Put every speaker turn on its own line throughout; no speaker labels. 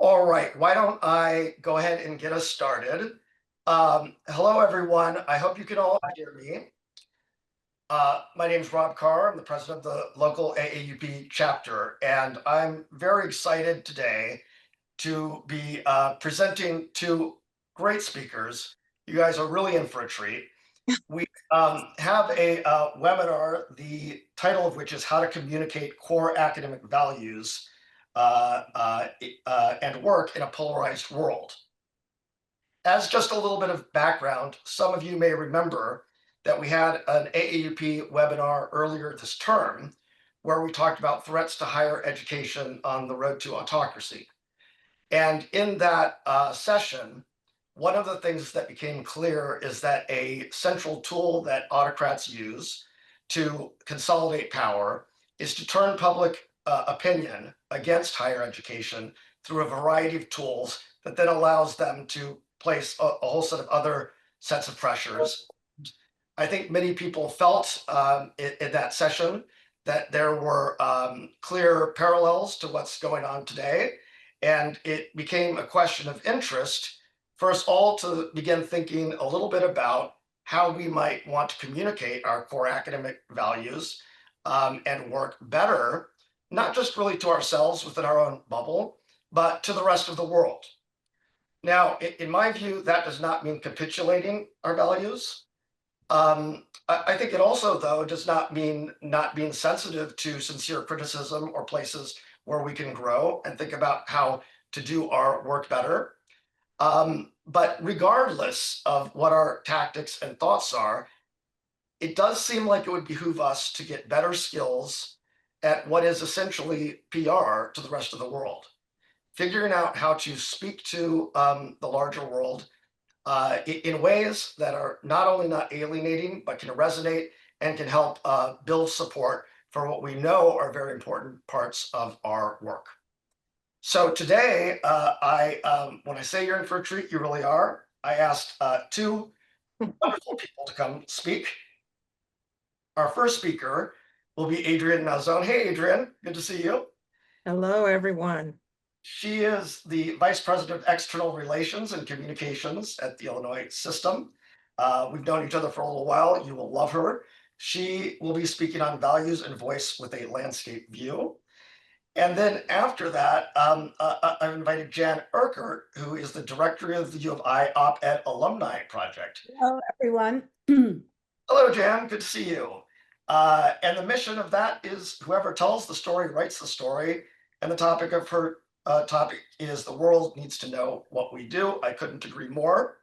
All right, why don't I go ahead and get us started? Hello, everyone. I hope you can all hear me. My name is Rob Carr. I'm the president of the local AAUP chapter, and I'm very excited today to be presenting two great speakers. You guys are really in for a treat. We have a webinar, the title of which is How to Communicate Core Academic Values and Work in a Polarized World. As just a little bit of background, some of you may remember that we had an AAUP webinar earlier this term where we talked about threats to higher education on the road to autocracy. And in that session, one of the things that became clear is that a central tool that autocrats use to consolidate power is to turn public opinion against higher education through a variety of tools that then allows them to place a whole set of other sets of pressures. I think many people felt in that session that there were clear parallels to what's going on today. And it became a question of interest for us all to begin thinking a little bit about how we might want to communicate our core academic values and work better, not just really to ourselves within our own bubble, but to the rest of the world. Now, in my view, that does not mean capitulating our values. I think it also, though, does not mean not being sensitive to sincere criticism or places where we can grow and think about how to do our work better. But regardless of what our tactics and thoughts are, it does seem like it would behoove us to get better skills at what is essentially PR to the rest of the world. Figuring out how to speak to the larger world in ways that are not only not alienating, but can resonate and can help build support for what we know are very important parts of our work. So today, when I say you're in for a treat, you really are. I asked two wonderful people to come speak. Our first speaker will be Adrienne Malzone. Hey, Adrienne, good to see you.
Hello, everyone.
She is the Vice President of External Relations and Communications at the Illinois system. We've known each other for a little while. You will love her. She will be speaking on values and voice with a landscape view. And then after that, I've invited Jan Urquhart, who is the director of the U of I Op-Ed Alumni Project.
Hello, everyone.
Hello, Jan. Good to see you. And the mission of that is whoever tells the story writes the story. And the topic of her topic is the world needs to know what we do. I couldn't agree more.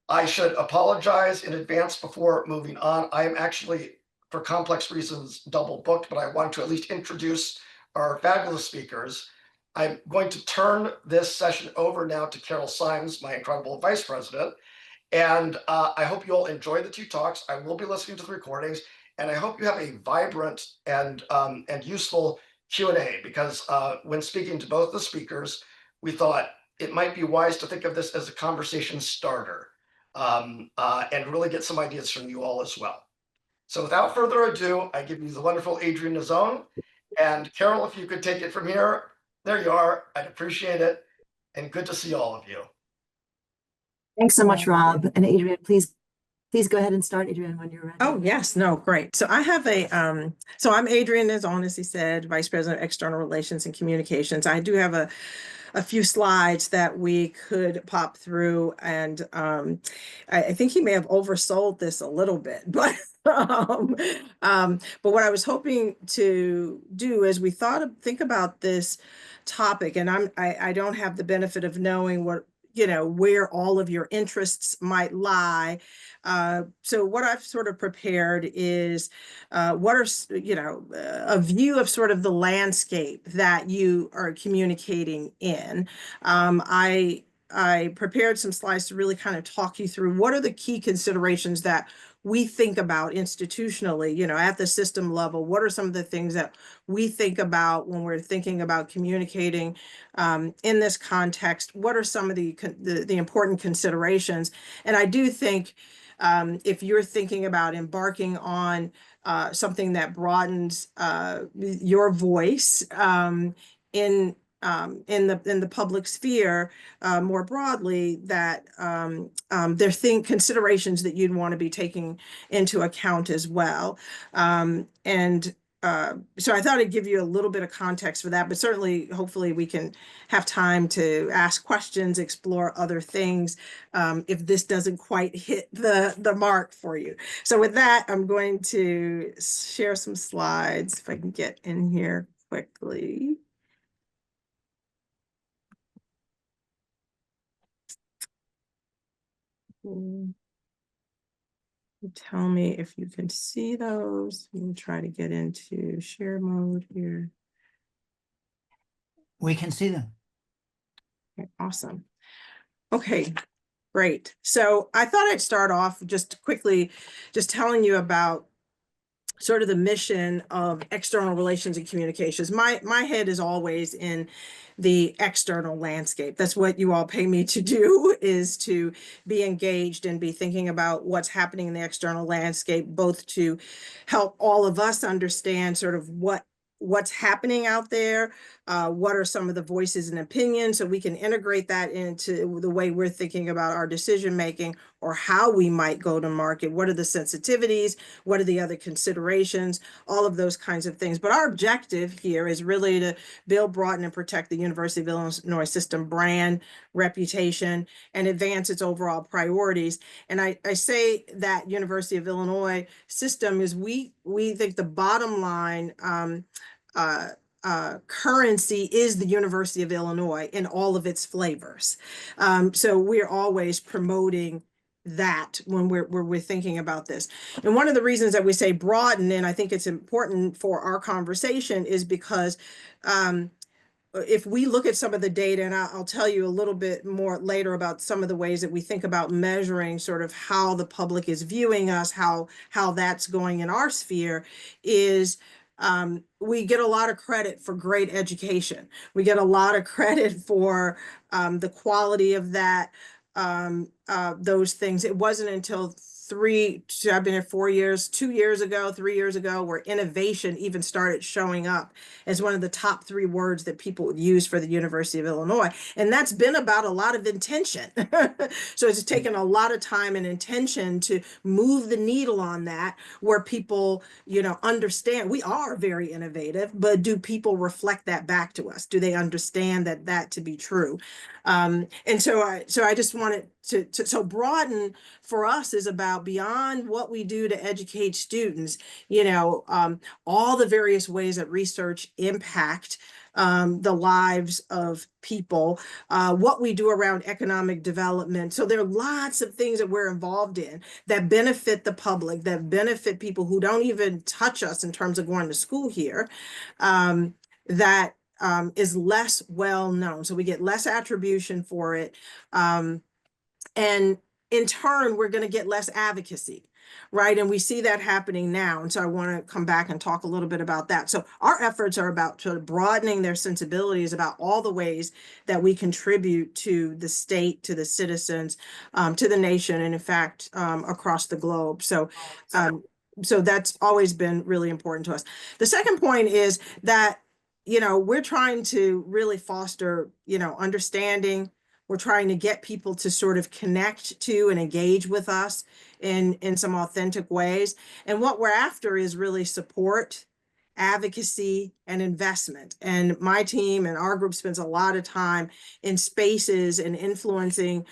I should apologize in advance before moving on. I am actually, for complex reasons, double booked, but I want to at least introduce our fabulous speakers. I'm going to turn this session over now to Carol Symes, my incredible vice president. And I hope you all enjoy the two talks. I will be listening to the recordings, and I hope you have a vibrant and useful Q&A, because when speaking to both the speakers, we thought it might be wise to think of this as a conversation starter and really get some ideas from you all as well. So without further ado, I give you the wonderful Adrienne Malzone. And Carol, if you could take it from here. There you are. I'd appreciate it. And good to see all of you.
Thanks so much, Rob. And Adrienne, please go ahead and start, Adrienne, when you're ready.
Oh, yes. No, great. So I have so I'm Adrienne Malzone, as he said, Vice President of External Relations and Communications. I do have a few slides that we could pop through, and I think he may have oversold this a little bit, but but what I was hoping to do is think about this topic, and I don't have the benefit of knowing where all of your interests might lie. So what I've sort of prepared is what are, a view of sort of the landscape that you are communicating in. I prepared some slides to really kind of talk you through what are the key considerations that we think about institutionally, at the system level. What are some of the things that we think about when we're thinking about communicating in this context? What are some of the important considerations? And I do think if you're thinking about embarking on something that broadens your voice in in the public sphere more broadly, that there are considerations that you'd want to be taking into account as well. And so I thought I'd give you a little bit of context for that, but certainly, hopefully, we can have time to ask questions, explore other things, if this doesn't quite hit the mark for you. So with that, I'm going to share some slides if I can get in here quickly. Tell me if you can see those. Let me try to get into share mode here.
We can see them.
Okay, awesome. Okay, great. So I thought I'd start off just quickly, just telling you about sort of the mission of external relations and communications. My head is always in the external landscape. That's what you all pay me to do, is to be engaged and be thinking about what's happening in the external landscape, both to help all of us understand sort of what's happening out there, what are some of the voices and opinions, so we can integrate that into the way we're thinking about our decision making or how we might go to market. What are the sensitivities? What are the other considerations? All of those kinds of things. But our objective here is really to build, broaden, and protect the University of Illinois system brand, reputation, and advance its overall priorities. And I say that University of Illinois system is we think the bottom line currency is the University of Illinois in all of its flavors. So we're always promoting that when we're thinking about this. And one of the reasons that we say broaden, and I think it's important for our conversation, is because if we look at some of the data, and I'll tell you a little bit more later about some of the ways that we think about measuring sort of how the public is viewing us, how that's going in our sphere, is we get a lot of credit for great education. We get a lot of credit for the quality of that, those things. It wasn't until I've been here 4 years, 2 years ago, 3 years ago, where innovation even started showing up as one of the top 3 words that people would use for the University of Illinois. And that's been about a lot of intention. So it's taken a lot of time and intention to move the needle on that, where people, understand we are very innovative, but do people reflect that back to us? Do they understand that to be true? And so I just wanted to broaden for us is about beyond what we do to educate students, all the various ways that research impact the lives of people, what we do around economic development. So there are lots of things that we're involved in that benefit the public, that benefit people who don't even touch us in terms of going to school here, that is less well known. So we get less attribution for it. And in turn, we're going to get less advocacy, right? And we see that happening now. And so I want to come back and talk a little bit about that. So our efforts are about sort of broadening their sensibilities about all the ways that we contribute to the state, to the citizens, to the nation, and in fact, across the globe. So that's always been really important to us. The second point is that, we're trying to really foster, understanding. We're trying to get people to sort of connect to and engage with us in some authentic ways. And what we're after is really support, advocacy, and investment. And my team and our group spends a lot of time in spaces and influencing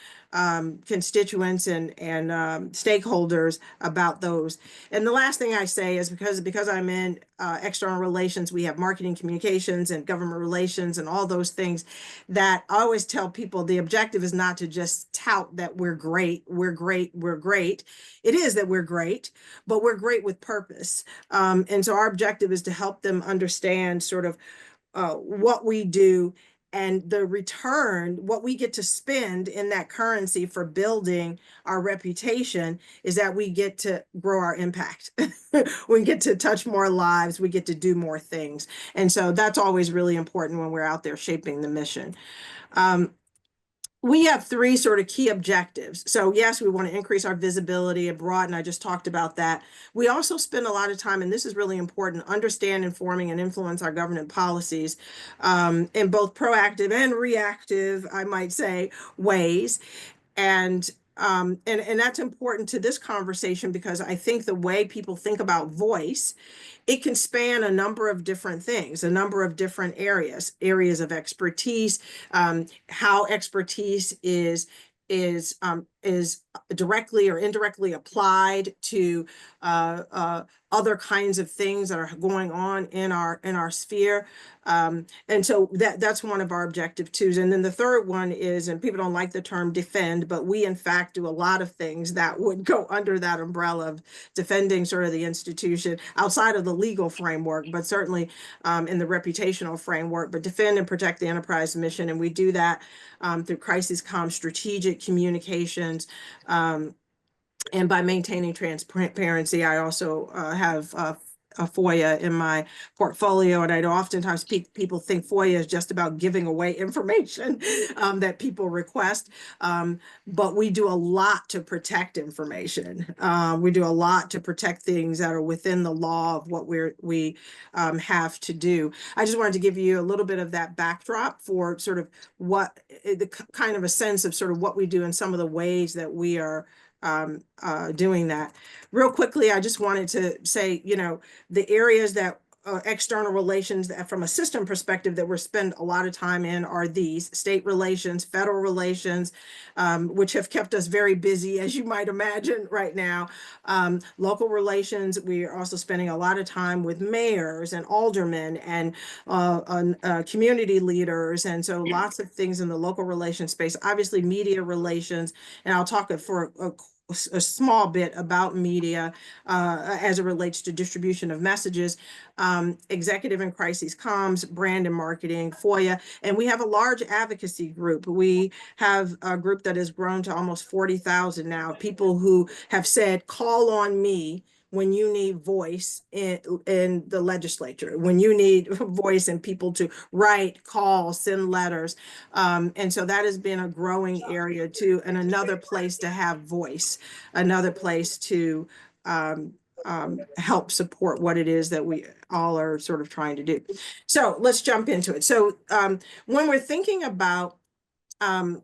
constituents and stakeholders about those. And the last thing I say is because I'm in external relations, we have marketing, communications, and government relations, and all those things, that I always tell people the objective is not to just tout that we're great, we're great, we're great. It is that we're great, but we're great with purpose. And so our objective is to help them understand sort of what we do, and the return, what we get to spend in that currency for building our reputation, is that we get to grow our impact. We get to touch more lives. We get to do more things. And so that's always really important when we're out there shaping the mission. we have three sort of key objectives. So yes, we want to increase our visibility and broaden. I just talked about that. We also spend a lot of time, and this is really important, understand, informing, and influence our government policies in both proactive and reactive, I might say, ways. And that's important to this conversation because I think the way people think about voice, it can span a number of different things, a number of different areas of expertise, how expertise is directly or indirectly applied to other kinds of things that are going on in our sphere. And so that's one of our objective twos. And then the third one is, and people don't like the term defend, but we in fact do a lot of things that would go under that umbrella of defending sort of the institution outside of the legal framework, but certainly in the reputational framework, but defend and protect the enterprise mission. And we do that through crisis comm, strategic communications, and by maintaining transparency. I also have a FOIA in my portfolio, and I'd oftentimes people think FOIA is just about giving away information that people request, but we do a lot to protect information. We do a lot to protect things that are within the law of what we have to do. I just wanted to give you a little bit of that backdrop for sort of what the kind of a sense of sort of what we do and some of the ways that we are doing that. Real quickly, I just wanted to say, the areas that external relations that from a system perspective that we spend a lot of time in are these: state relations, federal relations, which have kept us very busy, as you might imagine right now. Local relations, we are also spending a lot of time with mayors and aldermen and community leaders. And so lots of things in the local relations space, obviously media relations. And I'll talk for a small bit about media as it relates to distribution of messages, executive and crisis comms, brand and marketing, FOIA, and we have a large advocacy group. We have a group that has grown to almost 40,000 now, people who have said, call on me when you need voice in the legislature, when you need voice and people to write, call, send letters. And so that has been a growing area too, and another place to have voice, another place to help support what it is that we all are sort of trying to do. So let's jump into it. So when we're thinking about the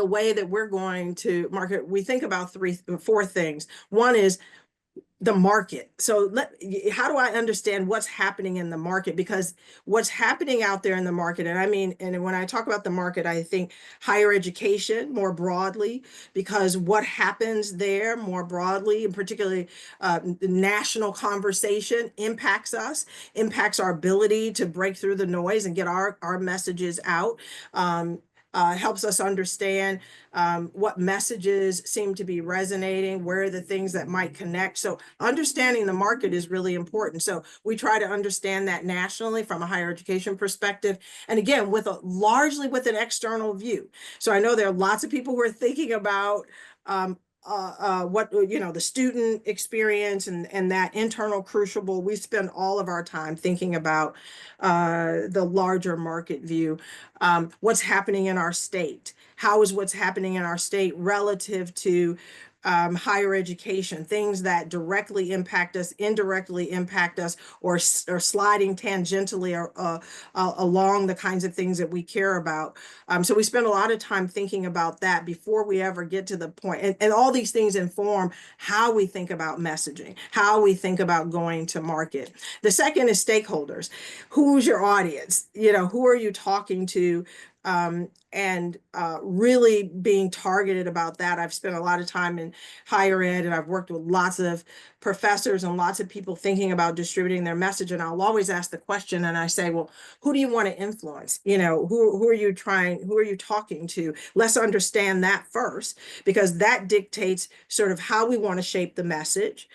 way that we're going to market, we think about four things. One is the market. So how do I understand what's happening in the market? Because what's happening out there in the market, and when I talk about the market, I think higher education more broadly, because what happens there more broadly, and particularly the national conversation, impacts us, impacts our ability to break through the noise and get our messages out. Helps us understand what messages seem to be resonating, where are the things that might connect. So understanding the market is really important. So we try to understand that nationally from a higher education perspective. And again, largely with an external view. So I know there are lots of people who are thinking about what the student experience and that internal crucible. We spend all of our time thinking about the larger market view. What's happening in our state? How is what's happening in our state relative to higher education, things that directly impact us, indirectly impact us, or sliding tangentially along the kinds of things that we care about. So we spend a lot of time thinking about that before we ever get to the point. And all these things inform how we think about messaging, how we think about going to market. The second is stakeholders. Who's your audience? Who are you talking to? And really being targeted about that. I've spent a lot of time in higher ed, and I've worked with lots of professors and lots of people thinking about distributing their message. And I'll always ask the question, and I say, well, who do you want to influence? Who are you talking to? Let's understand that first, because that dictates sort of how we want to shape the message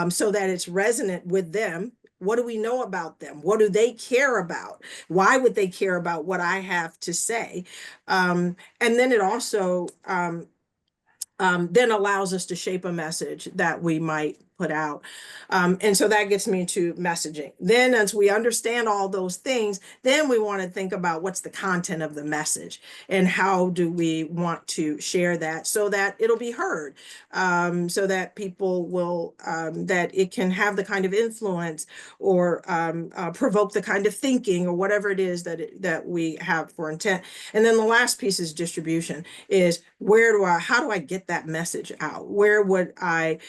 so that it's resonant with them. What do we know about them? What do they care about? Why would they care about what I have to say? And then it also then allows us to shape a message that we might put out. And so that gets me to messaging. Then as we understand all those things, then we want to think about what's the content of the message and how do we want to share that so that it'll be heard, so that people will, that it can have the kind of influence or provoke the kind of thinking or whatever it is that we have for intent. And then the last piece is distribution, is how do I get that message out? Where would I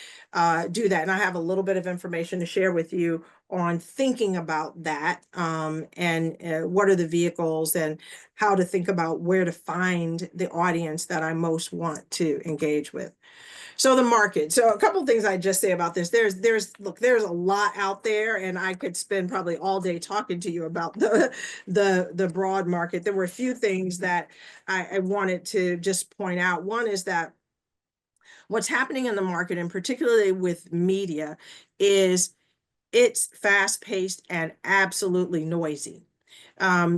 do that? And I have a little bit of information to share with you on thinking about that, and what are the vehicles and how to think about where to find the audience that I most want to engage with. So the market. So a couple of things I just say about this. There's a lot out there, and I could spend probably all day talking to you about the broad market. There were a few things that I wanted to just point out. One is that what's happening in the market, and particularly with media, is it's fast-paced and absolutely noisy.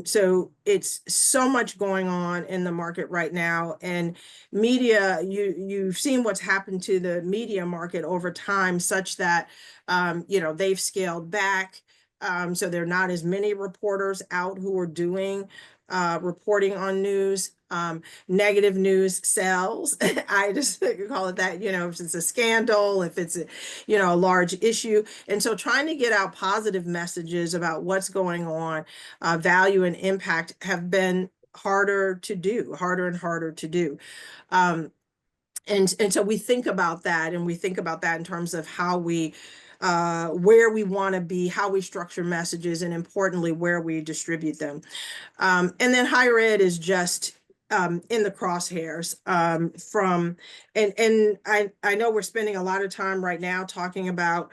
So it's so much going on in the market right now, and media, you've seen what's happened to the media market over time, such that they've scaled back. So there are not as many reporters out who are doing reporting on news. Negative news sells. I just call it that, if it's a scandal, if it's a large issue. And so trying to get out positive messages about what's going on, value and impact, have been harder and harder to do. And so we think about that, and we think about that in terms of how we where we want to be, how we structure messages, and importantly, where we distribute them. And then higher ed is just in the crosshairs, and I know we're spending a lot of time right now talking about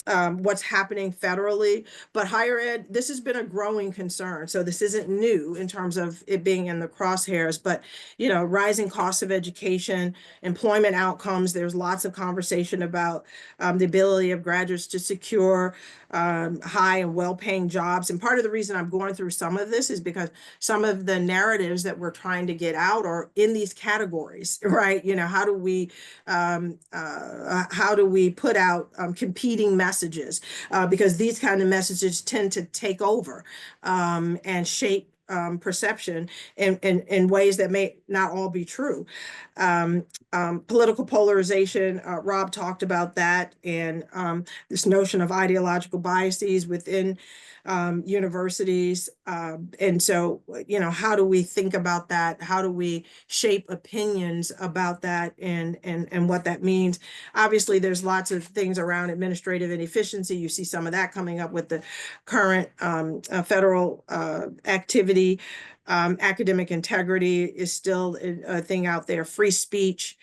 what's happening federally, but higher ed, this has been a growing concern. So this isn't new in terms of it being in the crosshairs, but rising costs of education, employment outcomes. There's lots of conversation about the ability of graduates to secure high and well-paying jobs. And part of the reason I'm going through some of this is because some of the narratives that we're trying to get out are in these categories, right? How do we put out competing messages, because these kind of messages tend to take over and shape perception in ways that may not all be true. Political polarization, Rob talked about that, and this notion of ideological biases within universities. And so, how do we think about that? How do we shape opinions about that, and what that means? Obviously, there's lots of things around administrative inefficiency. You see some of that coming up with the current federal activity. Academic integrity is still a thing out there. Free speech,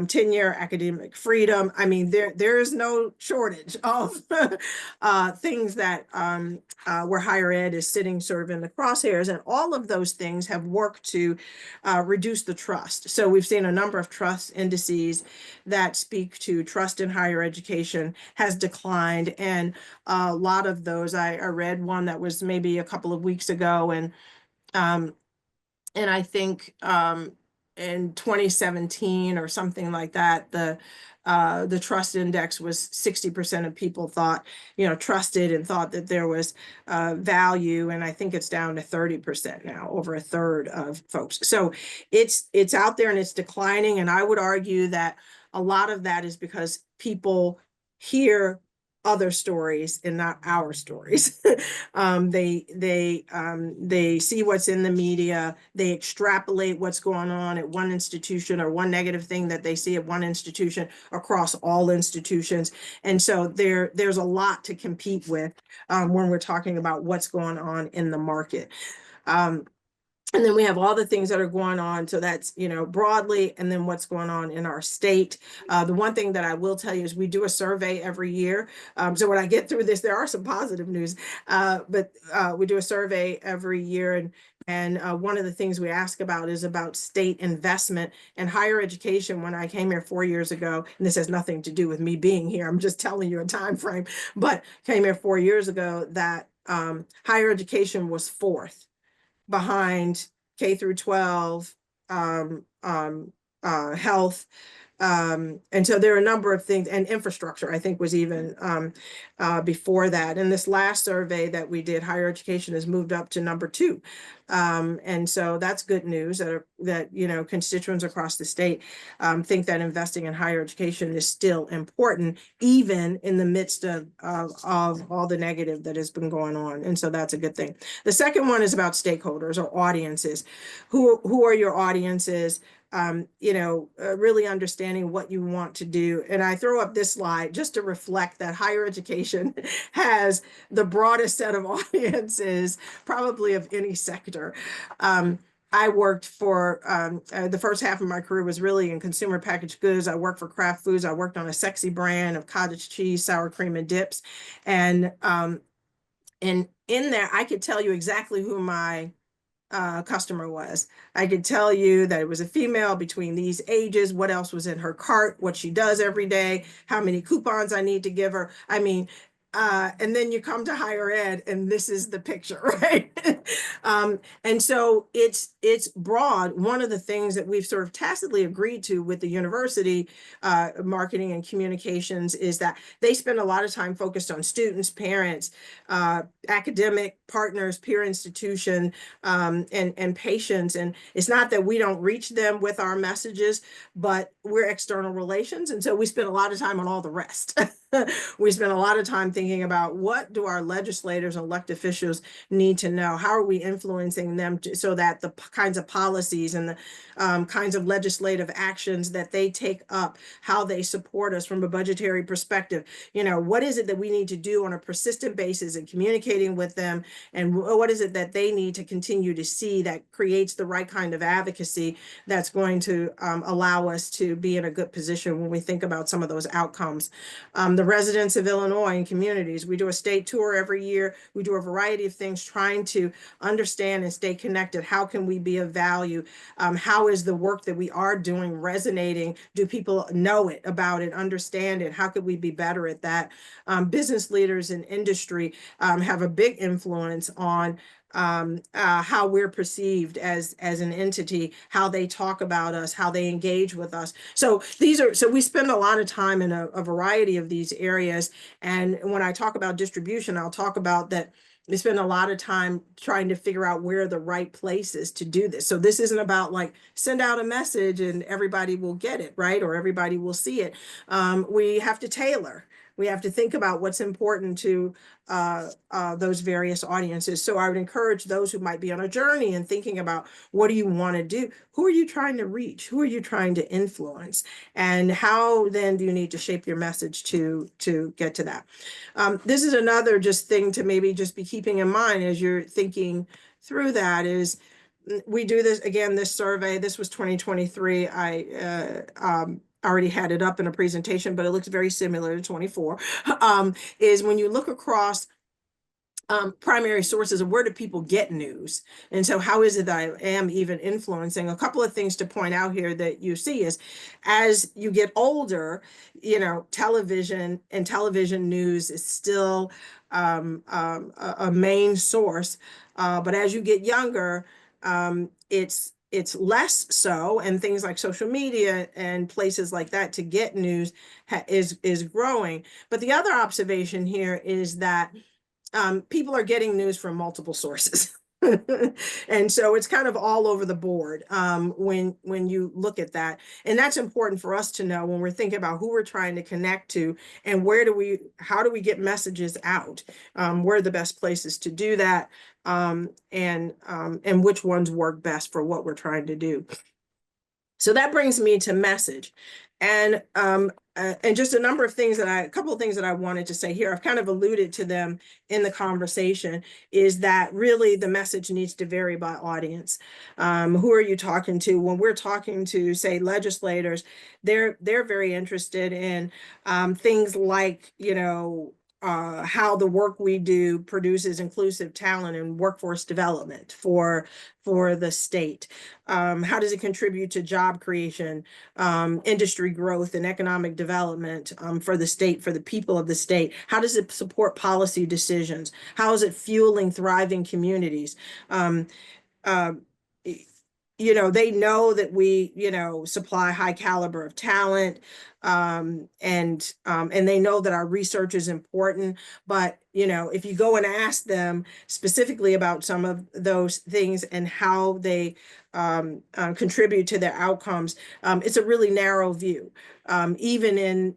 tenure, academic freedom. I mean, there is no shortage of things that where higher ed is sitting sort of in the crosshairs, and all of those things have worked to reduce the trust. So we've seen a number of trust indices that speak to trust in higher education has declined, and a lot of those, I read one that was maybe a couple of weeks ago, and I think in 2017 or something like that, the trust index was 60% of people thought, trusted and thought that there was value. And I think it's down to 30% now, over a third of folks. So it's out there and it's declining. And I would argue that a lot of that is because people hear other stories and not our stories. They see what's in the media, they extrapolate what's going on at one institution, or one negative thing that they see at one institution across all institutions. And so there's a lot to compete with when we're talking about what's going on in the market. And then we have all the things that are going on. So that's, broadly, and then what's going on in our state. The one thing that I will tell you is we do a survey every year. So when I get through this, there are some positive news, but we do a survey every year. And one of the things we ask about is about state investment and higher education. When I came here 4 years ago, and this has nothing to do with me being here, I'm just telling you a time frame, but came here 4 years ago, that higher education was fourth behind K through 12, health, And so there are a number of things, and infrastructure, I think, was even before that. And this last survey that we did, higher education has moved up to number 2. And so that's good news that constituents across the state think that investing in higher education is still important, even in the midst of all the negative that has been going on. And so that's a good thing. The second one is about stakeholders or audiences. Who are your audiences? Really understanding what you want to do. And I throw up this slide just to reflect that higher education has the broadest set of audiences, probably of any sector. I worked for the first half of my career was really in consumer packaged goods. I worked for Kraft Foods. I worked on a sexy brand of cottage cheese, sour cream, and dips. And in there, I could tell you exactly who my customer was. I could tell you that it was a female between these ages, what else was in her cart, what she does every day, how many coupons I need to give her. I mean, and then you come to higher ed and this is the picture, right? And so it's broad. One of the things that we've sort of tacitly agreed to with the university marketing and communications is that they spend a lot of time focused on students, parents, academic partners, peer institution, and patients. And it's not that we don't reach them with our messages, but we're external relations. And so we spend a lot of time on all the rest. We spend a lot of time thinking about what do our legislators and elected officials need to know? How are we influencing them so that the kinds of policies and the kinds of legislative actions that they take up, how they support us from a budgetary perspective, what is it that we need to do on a persistent basis in communicating with them, and what is it that they need to continue to see that creates the right kind of advocacy that's going to allow us to be in a good position when we think about some of those outcomes. The residents of Illinois and communities, we do a state tour every year. We do a variety of things trying to understand and stay connected. How can we be of value? How is the work that we are doing resonating? Do people know it, about it, understand it? How could we be better at that? Business leaders in industry have a big influence on how we're perceived as an entity, how they talk about us, how they engage with us. So we spend a lot of time in a variety of these areas. And when I talk about distribution, I'll talk about that we spend a lot of time trying to figure out where the right place is to do this. So this isn't about like send out a message and everybody will get it, right? Or everybody will see it. We have to tailor. We have to think about what's important to those various audiences. So I would encourage those who might be on a journey and thinking about what do you want to do? Who are you trying to reach? Who are you trying to influence? And how then do you need to shape your message to get to that? This is another just thing to maybe just be keeping in mind as you're thinking through that is we do this again, this survey, this was 2023. I already had it up in a presentation, but it looks very similar to 24, is when you look across primary sources of where do people get news? And so how is it that I am even influencing? A couple of things to point out here that you see is as you get older, television and television news is still a main source. But as you get younger, it's less so, and things like social media and places like that to get news is growing. But the other observation here is that people are getting news from multiple sources. And so it's kind of all over the board when you look at that. And that's important for us to know when we're thinking about who we're trying to connect to and how do we get messages out? Where are the best places to do that? And which ones work best for what we're trying to do. So that brings me to message. And just a couple of things that I wanted to say here. I've kind of alluded to them in the conversation, is that really the message needs to vary by audience. Who are you talking to? When we're talking to, say, legislators, they're very interested in things like, how the work we do produces inclusive talent and workforce development for the state. How does it contribute to job creation, industry growth, and economic development for the state, for the people of the state? How does it support policy decisions? How is it fueling thriving communities? they know that we, supply high caliber of talent, and they know that our research is important. But, if you go and ask them specifically about some of those things and how they contribute to their outcomes, it's a really narrow view. Even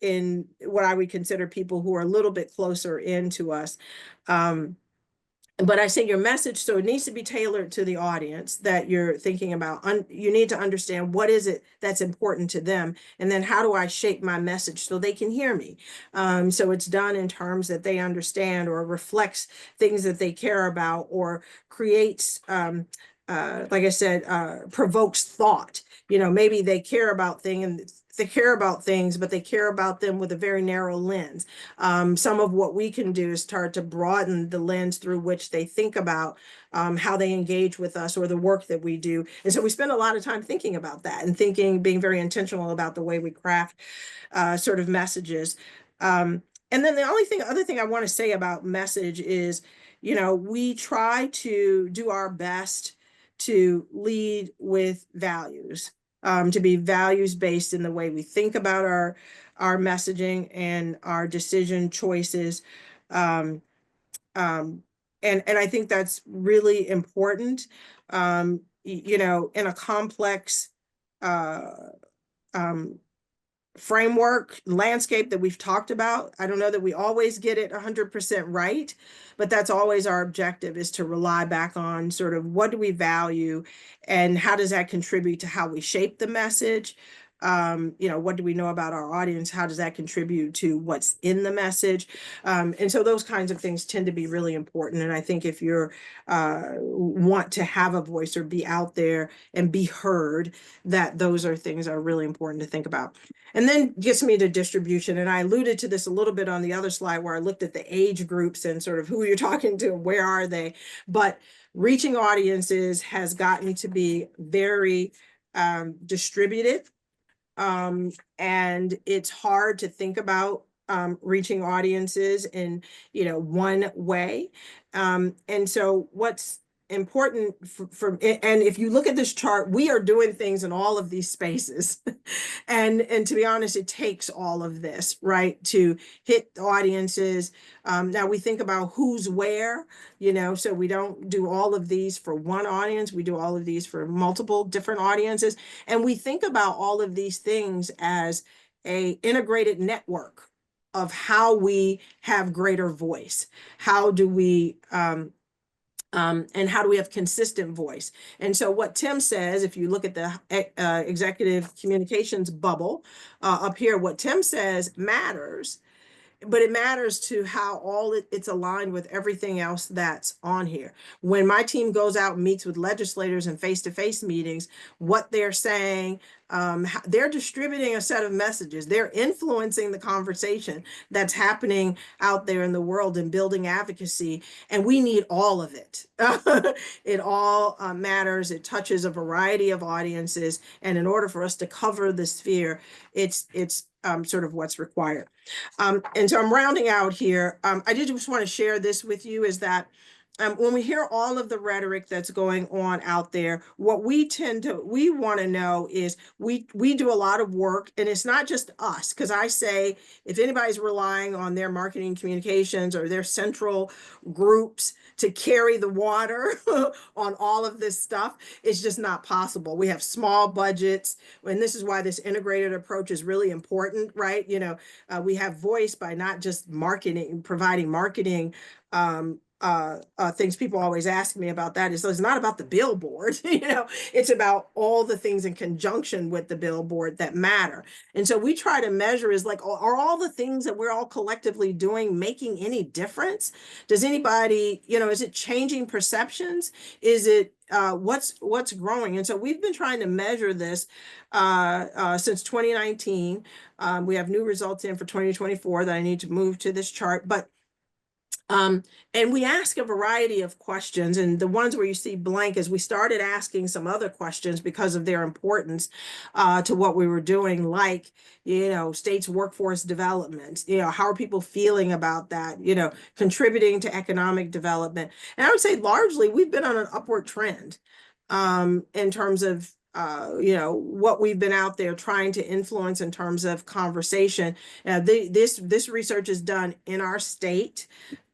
in what I would consider people who are a little bit closer into us. But I say your message, so it needs to be tailored to the audience that you're thinking about. You need to understand what is it that's important to them, and then how do I shape my message so they can hear me. So it's done in terms that they understand, or reflects things that they care about, or creates, like I said, provokes thought. Maybe they care about things, but they care about them with a very narrow lens. Some of what we can do is start to broaden the lens through which they think about how they engage with us, or the work that we do. And so we spend a lot of time thinking about that, and being very intentional about the way we craft sort of messages. And then the other thing I want to say about message is, we try to do our best to lead with values, to be values based in the way we think about our messaging and our decision choices. Um, and I think that's really important, in a complex uh, um, framework landscape that we've talked about. I don't know that we always get it 100% right, but that's always our objective, is to rely back on sort of what do we value, and how does that contribute to how we shape the message. What do we know about our audience? How does that contribute to what's in the message? And so those kinds of things tend to be really important. And I think if you're want to have a voice, or be out there and be heard, that those are things that are really important to think about. And then gets me to distribution. And I alluded to this a little bit on the other slide, where I looked at the age groups and sort of who you're talking to, where are they? But reaching audiences has gotten to be very distributed. And it's hard to think about reaching audiences in, one way. And so what's important and if you look at this chart, we are doing things in all of these spaces. And to be honest, it takes all of this, right, to hit audiences. Now we think about who's where, so we don't do all of these for one audience. We do all of these for multiple different audiences. And we think about all of these things as a integrated network of how we have greater voice. How do we and how do we have consistent voice? And so what Tim says, if you look at the executive communications bubble up here, what Tim says matters, but it matters to how it's aligned with everything else that's on here. When my team goes out and meets with legislators in face-to-face meetings, what they're saying, they're distributing a set of messages. They're influencing the conversation that's happening out there in the world, and building advocacy. And we need all of it. It all matters. It touches a variety of audiences. And in order for us to cover the sphere, it's sort of what's required. And so I'm rounding out here. I did just want to share this with you, is that when we hear all of the rhetoric that's going on out there, what we want to know is we do a lot of work, and it's not just us, because I say, if anybody's relying on their marketing communications or their central groups to carry the water on all of this stuff, it's just not possible. We have small budgets, and this is why this integrated approach is really important, right? We have voice by not just providing marketing things. People always ask me about that. It's not about the billboard, it's about all the things in conjunction with the billboard that matter. And so we try to measure is like, are all the things that we're all collectively doing making any difference? Does anybody, is it changing perceptions? Is it what's growing? And so we've been trying to measure this since 2019. We have new results in for 2024 that I need to move to this chart, but and we ask a variety of questions, and the ones where you see blank is we started asking some other questions because of their importance to what we were doing, like, states workforce development, how are people feeling about that, contributing to economic development. And I would say largely we've been on an upward trend. in terms of what we've been out there trying to influence in terms of conversation. This research is done in our state.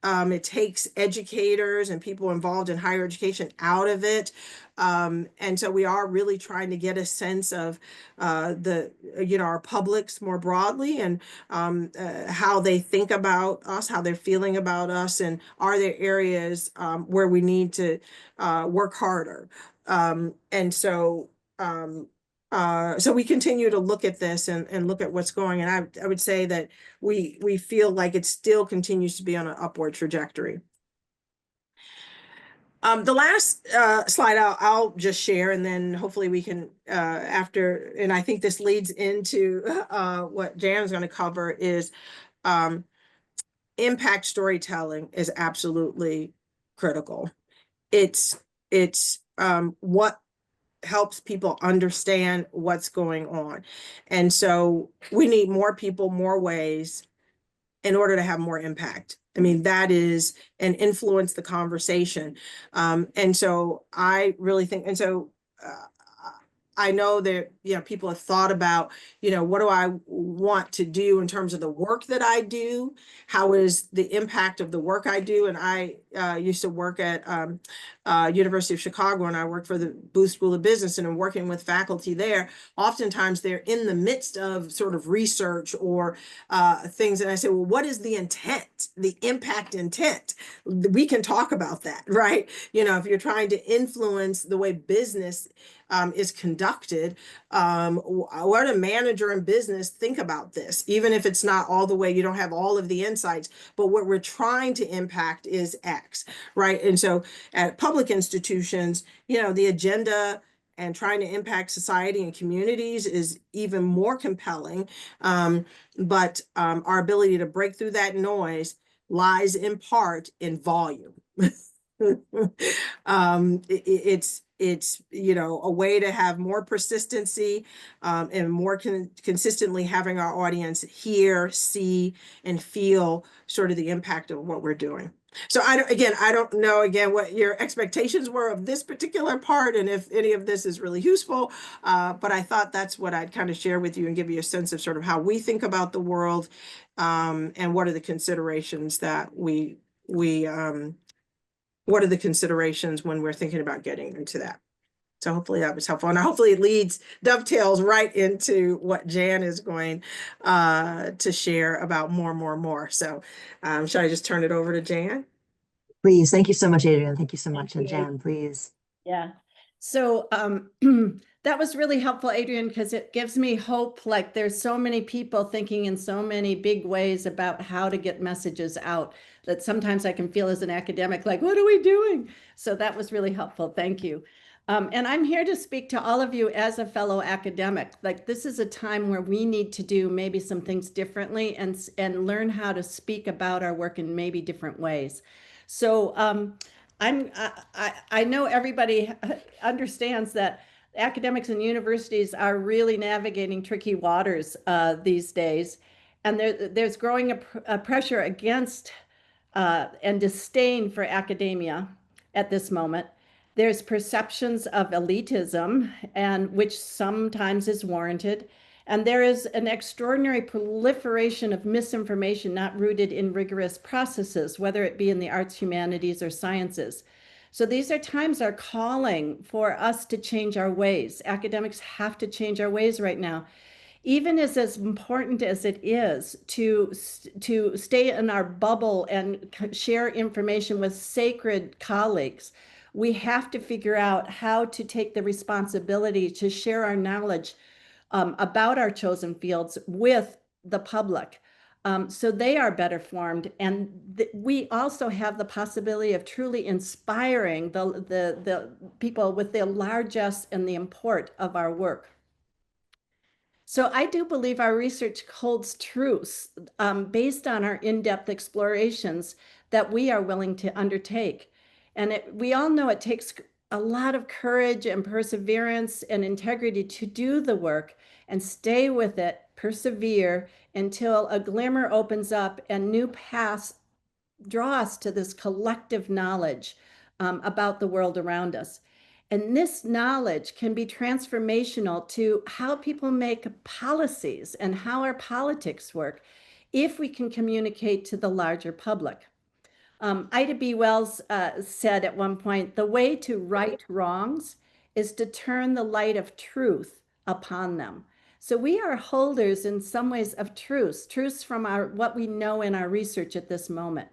It takes educators and people involved in higher education out of it. And so we are really trying to get a sense of our publics more broadly, and how they think about us, how they're feeling about us, and are there areas where we need to work harder. And so so we continue to look at this and look at what's going. And I would say that we feel like it still continues to be on an upward trajectory. The last slide I'll just share, and then hopefully we can after, and I think this leads into what Jan's going to cover, is impact storytelling is absolutely critical. It's what helps people understand what's going on. And so we need more people, more ways, in order to have more impact. I mean, that is, and influence the conversation. And so I really think, and so I know that, people have thought about, what do I want to do in terms of the work that I do? How is the impact of the work I do? And I used to work at University of Chicago, and I worked for the Booth School of Business, and I'm working with faculty there. Oftentimes they're in the midst of sort of research or things. And I say, well, what is the intent, the impact intent? We can talk about that, right? If you're trying to influence the way business is conducted, what a manager in business think about this, even if it's not all the way, you don't have all of the insights, but what we're trying to impact is X, right? And so at public institutions, the agenda and trying to impact society and communities is even more compelling. But our ability to break through that noise lies in part in volume. It's a way to have more persistency, and more consistently having our audience hear, see, and feel sort of the impact of what we're doing. So I don't know what your expectations were of this particular part, and if any of this is really useful, but I thought that's what I'd kind of share with you and give you a sense of sort of how we think about the world, and what are the considerations that what are the considerations when we're thinking about getting into that. So hopefully that was helpful, and hopefully it dovetails right into what Jan is going to share about more. So should I just turn it over to Jan?
Please. Thank you so much, Adrienne. Thank you so much. And
you.
Jan, please.
Yeah. So that was really helpful, Adrienne, because it gives me hope. Like, there's so many people thinking in so many big ways about how to get messages out, that sometimes I can feel as an academic, like, what are we doing? So that was really helpful. Thank you. And I'm here to speak to all of you as a fellow academic. Like, this is a time where we need to do maybe some things differently and learn how to speak about our work in maybe different ways. So I know everybody understands that academics and universities are really navigating tricky waters these days, and there's growing a pressure against and disdain for academia at this moment. There's perceptions of elitism, and which sometimes is warranted. And there is an extraordinary proliferation of misinformation not rooted in rigorous processes, whether it be in the arts, humanities, or sciences. So these are times are calling for us to change our ways. Academics have to change our ways right now. Even as important as it is to stay in our bubble and share information with sacred colleagues, we have to figure out how to take the responsibility to share our knowledge about our chosen fields with the public, so they are better formed. And we also have the possibility of truly inspiring the people with the largesse and the import of our work. So I do believe our research holds truths based on our in-depth explorations that we are willing to undertake. And we all know it takes a lot of courage and perseverance and integrity to do the work and stay with it, persevere until a glimmer opens up and new paths draw us to this collective knowledge about the world around us. And this knowledge can be transformational to how people make policies and how our politics work if we can communicate to the larger public. Ida B. Wells said at one point, the way to right wrongs is to turn the light of truth upon them. So we are holders in some ways of truths from what we know in our research at this moment.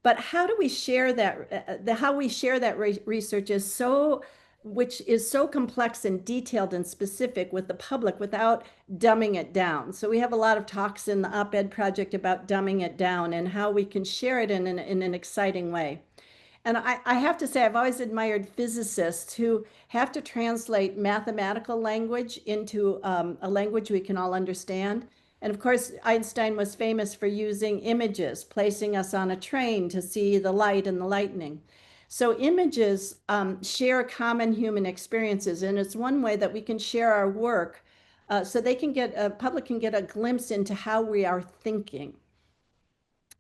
But how do we share that? How we share that research is which is so complex and detailed and specific with the public without dumbing it down. So we have a lot of talks in the op-ed project about dumbing it down and how we can share it in an exciting way. And I have to say, I've always admired physicists who have to translate mathematical language into a language we can all understand. And of course, Einstein was famous for using images, placing us on a train to see the light and the lightning. So images share common human experiences, and it's one way that we can share our work so they can public can get a glimpse into how we are thinking.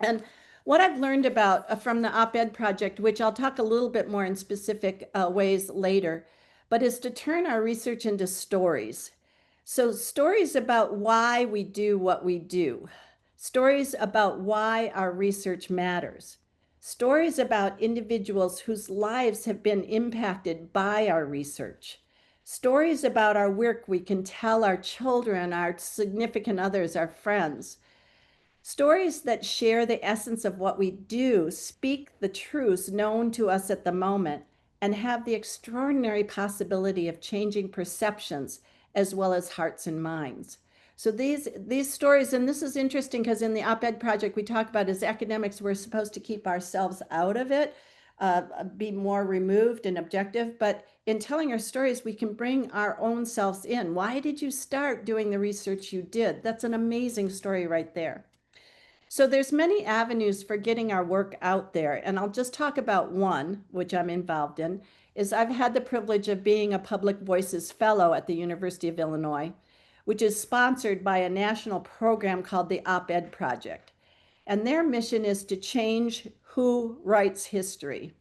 And what I've learned about from the op-ed project, which I'll talk a little bit more in specific ways later, but is to turn our research into stories. So stories about why we do what we do, stories about why our research matters, stories about individuals whose lives have been impacted by our research, stories about our work we can tell our children, our significant others, our friends. Stories that share the essence of what we do, speak the truths known to us at the moment, and have the extraordinary possibility of changing perceptions as well as hearts and minds. So these stories, and this is interesting because in the op-ed project we talk about as academics, we're supposed to keep ourselves out of it, be more removed and objective, but in telling our stories, we can bring our own selves in. Why did you start doing the research you did? That's an amazing story right there. So there's many avenues for getting our work out there, and I'll just talk about one, which I'm involved in, is I've had the privilege of being a Public Voices Fellow at the University of Illinois, which is sponsored by a national program called the Op-Ed Project. And their mission is to change who writes history.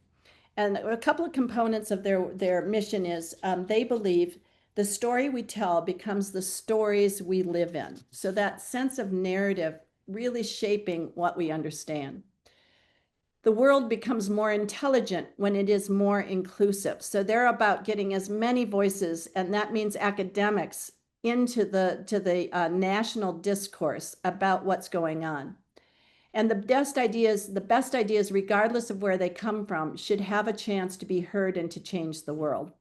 And a couple of components of their mission is they believe the story we tell becomes the stories we live in. So that sense of narrative really shaping what we understand. The world becomes more intelligent when it is more inclusive. So they're about getting as many voices, and that means academics, into the national discourse about what's going on. And the best ideas, regardless of where they come from, should have a chance to be heard and to change the world.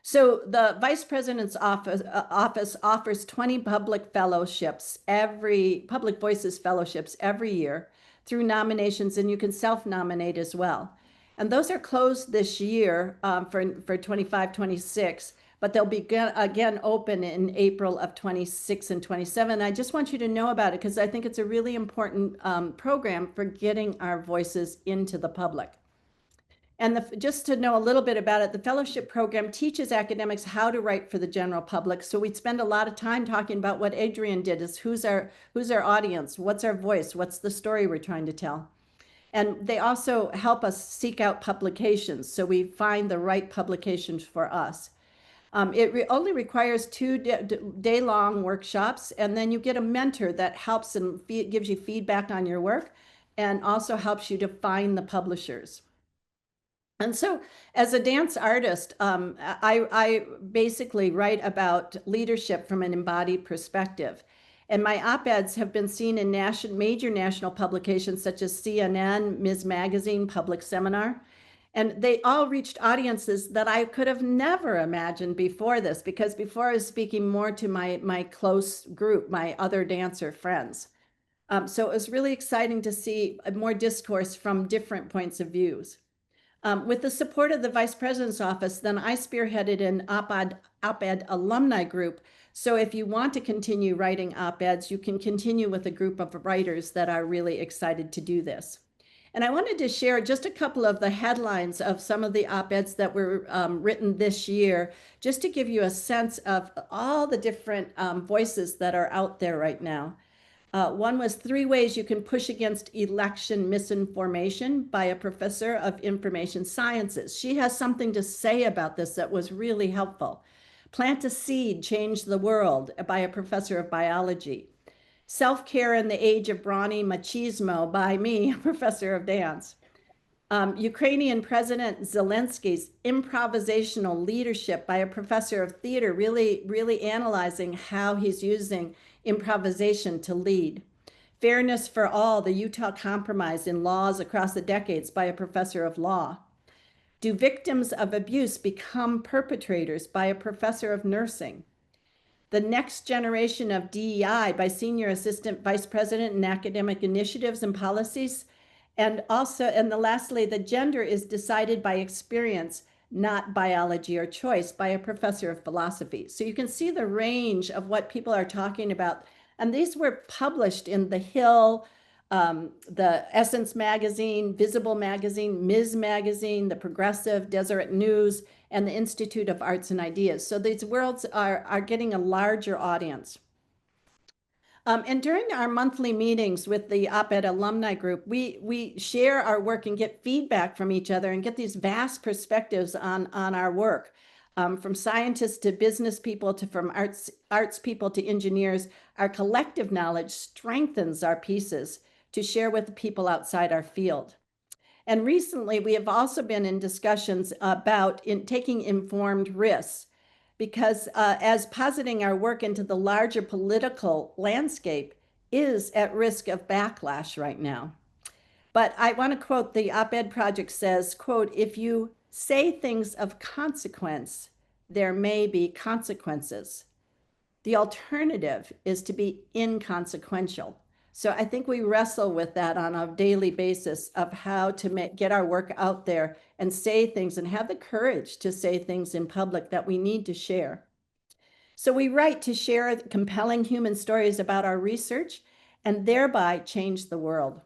So the Vice President's office offers 20 public voices fellowships every year through nominations, and you can self-nominate as well. And those are closed this year for 25, 26, but they'll be again open in April of 26 and 27. I just want you to know about it because I think it's a really important program for getting our voices into the public. And just to know a little bit about it, the fellowship program teaches academics how to write for the general public. So we'd spend a lot of time talking about what Adrian did, is who's our audience, what's our voice, what's the story we're trying to tell. And they also help us seek out publications, so we find the right publications for us. It only requires 2-day-long workshops, and then you get a mentor that helps and gives you feedback on your work and also helps you to find the publishers. And so as a dance artist, I basically write about leadership from an embodied perspective. And my op-eds have been seen in major national publications such as CNN, Ms. Magazine, Public Seminar. And they all reached audiences that I could have never imagined before this, because before I was speaking more to my close group, my other dancer friends. So it was really exciting to see more discourse from different points of views. With the support of the Vice President's office, then I spearheaded an op-ed alumni group. So if you want to continue writing op-eds, you can continue with a group of writers that are really excited to do this. And I wanted to share just a couple of the headlines of some of the op-eds that were written this year, just to give you a sense of all the different voices that are out there right now. One was 3 ways you can push against election misinformation by a professor of information sciences. She has something to say about this that was really helpful. Plant a seed, change the world by a professor of biology. Self-care in the age of brawny machismo by me, a professor of dance. Ukrainian President Zelensky's improvisational leadership by a professor of theater, really analyzing how he's using improvisation to lead. Fairness for All, the Utah Compromise in Laws Across the Decades by a professor of law. Do victims of abuse become perpetrators by a professor of nursing? The Next Generation of DEI by Senior Assistant Vice President in Academic Initiatives and Policies. And lastly, the gender is decided by experience, not biology or choice, by a professor of philosophy. So you can see the range of what people are talking about. And these were published in The Hill, the Essence Magazine, Visible Magazine, Ms. Magazine, The Progressive, Deseret News, and the Institute of Arts and Ideas. So these worlds are getting a larger audience. And during our monthly meetings with the op-ed alumni group, we share our work and get feedback from each other and get these vast perspectives on our work. From scientists to business people to from arts people to engineers, our collective knowledge strengthens our pieces to share with the people outside our field. And recently, we have also been in discussions about taking informed risks, because as positing our work into the larger political landscape is at risk of backlash right now. But I want to quote, the op-ed project says, quote, if you say things of consequence, there may be consequences. The alternative is to be inconsequential. So I think we wrestle with that on a daily basis of how to get our work out there and say things and have the courage to say things in public that we need to share. So we write to share compelling human stories about our research and thereby change the world.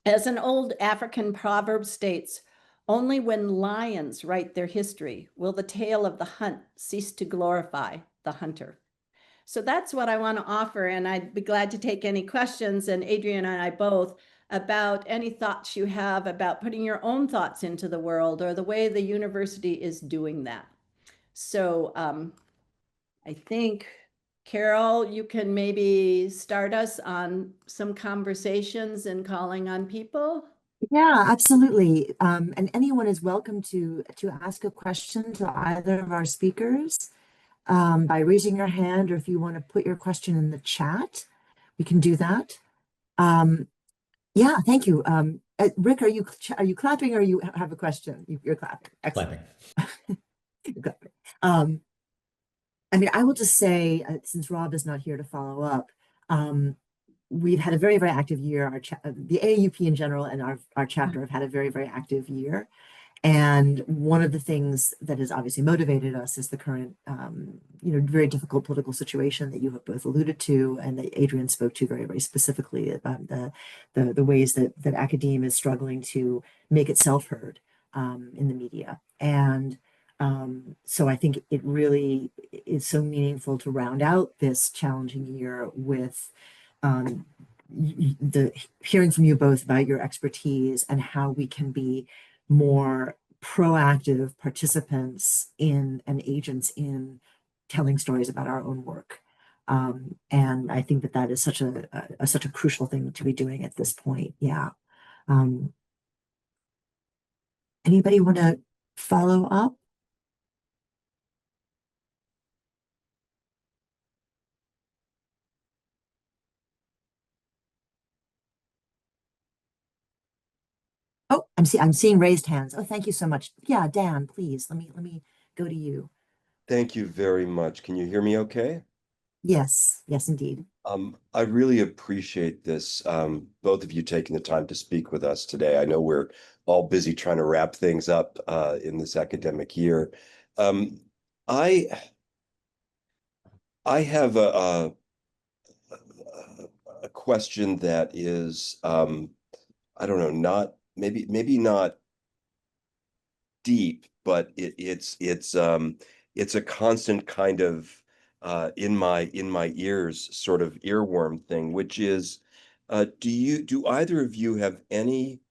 As an old African proverb states, only when lions write their history will the tale of the hunt cease to glorify the hunter. So that's what I want to offer, and I'd be glad to take any questions, and Adrian and I both, about any thoughts you have about putting your own thoughts into the world or the way the university is doing that. So I think, Carol, you can maybe start us on some conversations and calling on people.
Yeah, absolutely. And anyone is welcome to ask a question to either of our speakers by raising your hand, or if you want to put your question in the chat, we can do that. Yeah, thank you. Rick, are you clapping, or you have a question? You're clapping. Excellent.
Clapping.
You're clapping. I mean, I will just say, since Rob is not here to follow up, we've had a very, very active year. The AAUP in general and our chapter have had a very, very active year. And one of the things that has obviously motivated us is the current, very difficult political situation that you have both alluded to, and that Adrian spoke to very, very specifically about the ways that academia is struggling to make itself heard in the media. And so I think it really is so meaningful to round out this challenging year with the hearing from you both about your expertise and how we can be more proactive participants in and agents in telling stories about our own work. And I think that is such a crucial thing to be doing at this point. Yeah. Anybody want to follow up? Oh, I'm seeing raised hands. Oh, thank you so much. Yeah, Dan, please let me go to you.
Thank you very much. Can you hear me okay?
Yes, indeed.
I really appreciate this, both of you taking the time to speak with us today. I know we're all busy trying to wrap things up in this academic year. I have a question that is, I don't know, maybe not deep, but it's a constant kind of in my ears, sort of earworm thing, which is, do either of you have any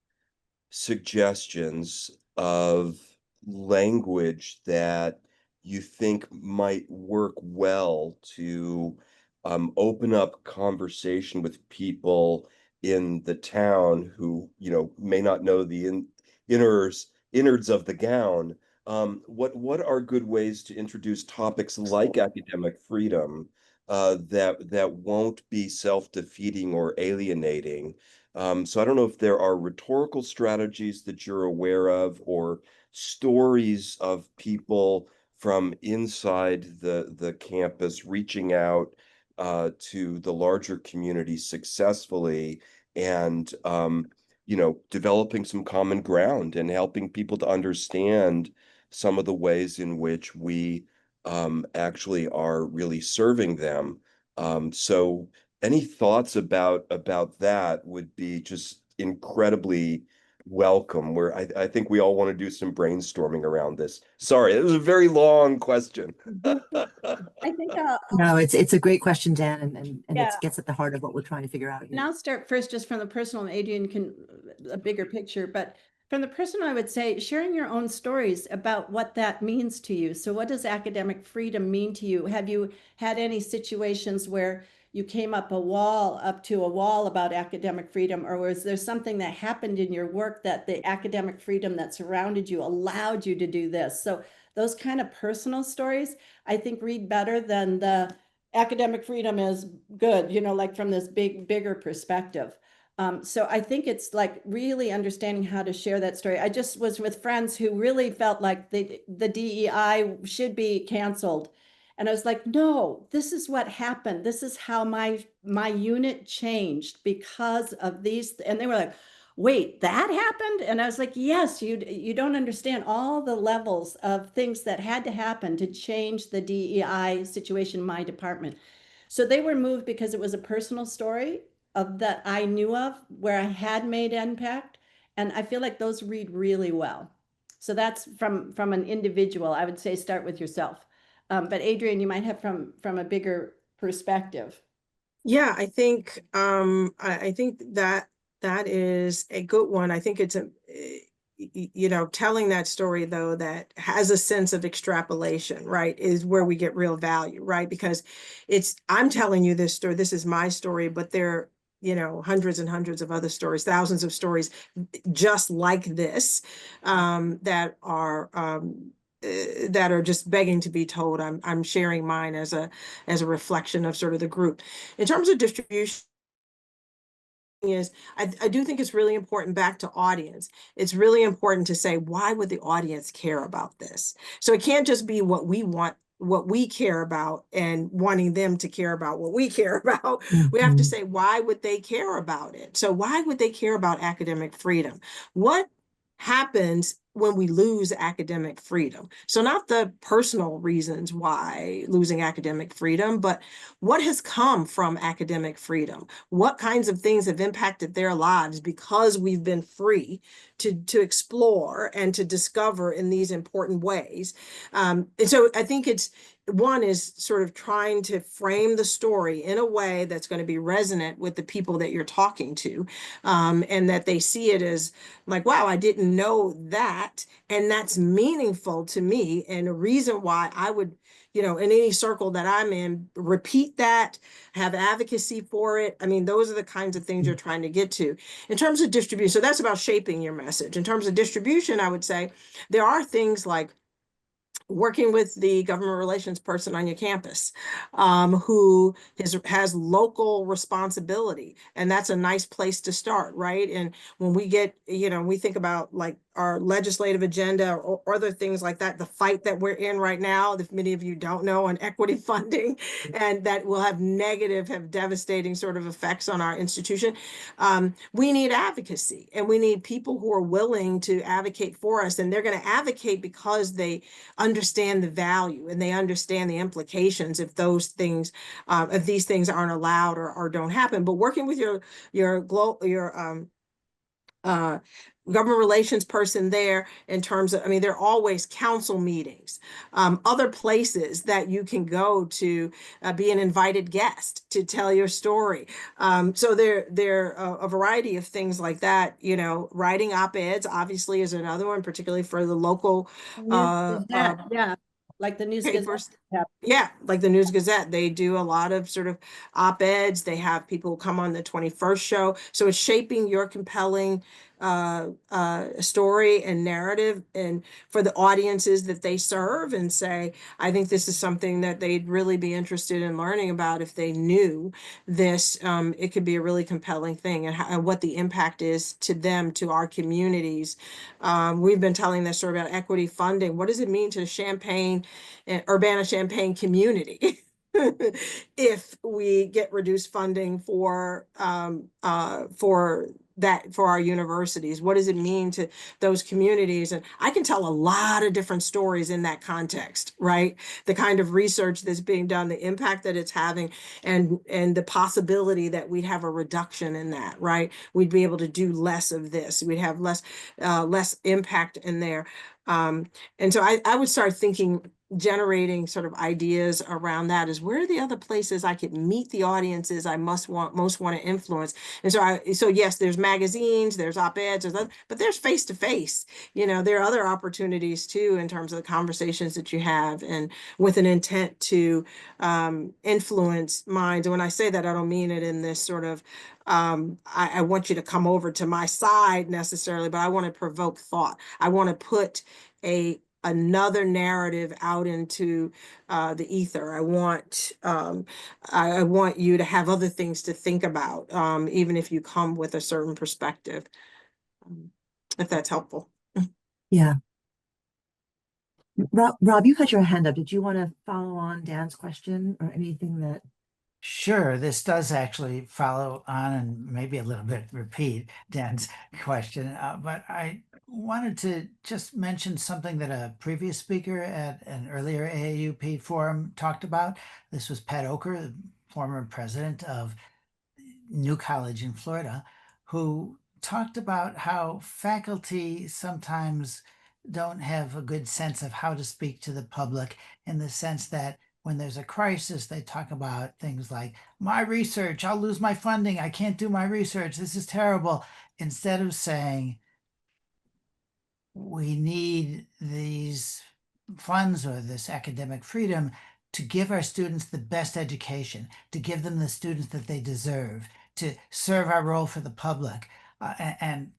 suggestions of language that you think might work well to open up conversation with people in the town who, may not know the innards of the gown? What are good ways to introduce topics like academic freedom that won't be self-defeating or alienating? So I don't know if there are rhetorical strategies that you're aware of, or stories of people from inside the campus reaching out to the larger community successfully, and developing some common ground and helping people to understand some of the ways in which we actually are really serving them. So any thoughts about that would be just incredibly welcome. Where I think we all want to do some brainstorming around this. Sorry, it was a very long question.
I think
No, it's a great question, Dan, and
yeah.
it gets at the heart of what we're trying to figure out
And
here.
I'll start first just from the personal, and Adrian can a bigger picture, but from the personal, I would say sharing your own stories about what that means to you. So what does academic freedom mean to you? Have you had any situations where you came up to a wall about academic freedom, or was there something that happened in your work that the academic freedom that surrounded you allowed you to do this? So those kind of personal stories, I think, read better than the academic freedom is good, like from this bigger perspective. So I think it's like really understanding how to share that story. I just was with friends who really felt like the DEI should be canceled. And I was like, no, this is what happened. This is how my unit changed because of these. And they were like, wait, that happened? And I was like, yes, you don't understand all the levels of things that had to happen to change the DEI situation in my department. So they were moved because it was a personal story of that I knew of where I had made impact. And I feel like those read really well. So that's from an individual. I would say start with yourself. But Adrian, you might have from a bigger perspective.
Yeah, I think I think that is a good one. I think it's telling that story though that has a sense of extrapolation, right, is where we get real value, right? Because I'm telling you this story, this is my story, but there hundreds and hundreds of other stories, thousands of stories just like this that are just begging to be told. I'm sharing mine as a reflection of sort of the group. In terms of distribution, I do think it's really important back to audience. It's really important to say, why would the audience care about this? So it can't just be what we want, what we care about, and wanting them to care about what we care about. We have to say, why would they care about it? So why would they care about academic freedom? What happens when we lose academic freedom? So not the personal reasons why losing academic freedom, but what has come from academic freedom? What kinds of things have impacted their lives because we've been free to explore and to discover in these important ways? And so I think one is sort of trying to frame the story in a way that's going to be resonant with the people that you're talking to, and that they see it as like, wow, I didn't know that, and that's meaningful to me, and a reason why I would, in any circle that I'm in, repeat that, have advocacy for it. I mean, those are the kinds of things you're trying to get to. In terms of distribution, so that's about shaping your message. In terms of distribution, I would say there are things like working with the government relations person on your campus, who has local responsibility. And that's a nice place to start, right? And when we get, we think about like our legislative agenda or other things like that, the fight that we're in right now, if many of you don't know, on equity funding, and that will have devastating sort of effects on our institution. We need advocacy, and we need people who are willing to advocate for us. And they're going to advocate because they understand the value and they understand the implications if these things aren't allowed or don't happen. But working with your government relations person there in terms of, I mean, there are always council meetings, other places that you can go to be an invited guest to tell your story. So there are a variety of things like that, you know, writing op-eds obviously is another one, particularly for the local
News Gazette, yeah, like the News Gazette.
papers.
Yeah.
Yeah, like the News Gazette, they do a lot of sort of op-eds. They have people come on the 21st show. So it's shaping your compelling story and narrative and for the audiences that they serve and say, I think this is something that they'd really be interested in learning about if they knew this. It could be a really compelling thing and, and what the impact is to them, to our communities. We've been telling this story about equity funding. What does it mean to Champaign and Urbana-Champaign community if we get reduced funding for our universities? What does it mean to those communities? And I can tell a lot of different stories in that context, right? The kind of research that's being done, the impact that it's having, and the possibility that we'd have a reduction in that, right? We'd be able to do less of this. We'd have less impact in there. And so I would start thinking, generating sort of ideas around that is where are the other places I could meet the audiences I most want to influence. And so yes, there's magazines, there's op-eds, but there's face-to-face. You know, there are other opportunities too in terms of the conversations that you have and with an intent to influence minds. And when I say that, I don't mean it in this sort of I want you to come over to my side necessarily, but I want to provoke thought. I want to put another narrative out into the ether. I want you to have other things to think about, even if you come with a certain perspective, if that's helpful.
Yeah. Rob, you had your hand up. Did you want to follow on Dan's question or anything that?
Sure, this does actually follow on and maybe a little bit repeat Dan's question, but I wanted to just mention something that a previous speaker at an earlier AAUP forum talked about. This was Pat Oker, the former president of New College in Florida, who talked about how faculty sometimes don't have a good sense of how to speak to the public, in the sense that when there's a crisis, they talk about things like, my research, I'll lose my funding, I can't do my research, this is terrible, instead of saying, we need these funds or this academic freedom to give our students the best education, to give them the students that they deserve, to serve our role for the public, and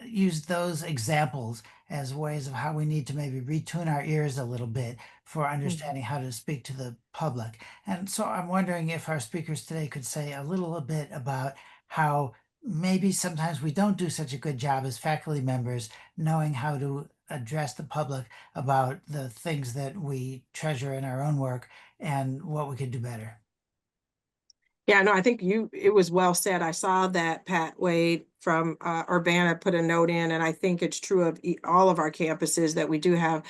use those examples as ways of how we need to maybe retune our ears a little bit for understanding how to speak to the public. And so I'm wondering if our speakers today could say a little bit about how maybe sometimes we don't do such a good job as faculty members knowing how to address the public about the things that we treasure in our own work and what we could do better.
Yeah, no, I think it was well said. I saw that Pat Wade from Urbana put a note in, and I think it's true of all of our campuses that we do have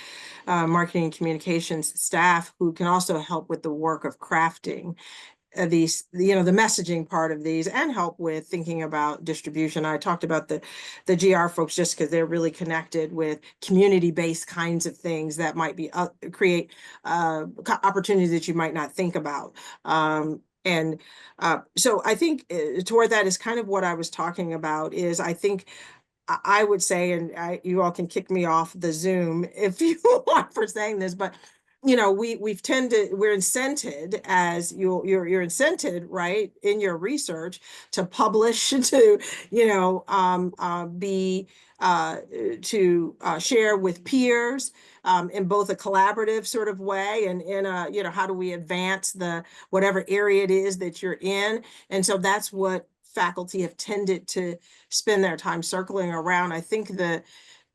marketing and communications staff who can also help with the work of crafting these, you know, the messaging part of these and help with thinking about distribution. I talked about the GR folks just because they're really connected with community-based kinds of things that might be create opportunities that you might not think about. So I think toward that is kind of what I was talking about is I think I would say, and you all can kick me off the Zoom if you want for saying this, but you know, we're incented as you're incented, right, in your research to publish, to, you know, to share with peers in both a collaborative sort of way and in a, you know, how do we advance the whatever area it is that you're in. And so that's what faculty have tended to spend their time circling around. I think the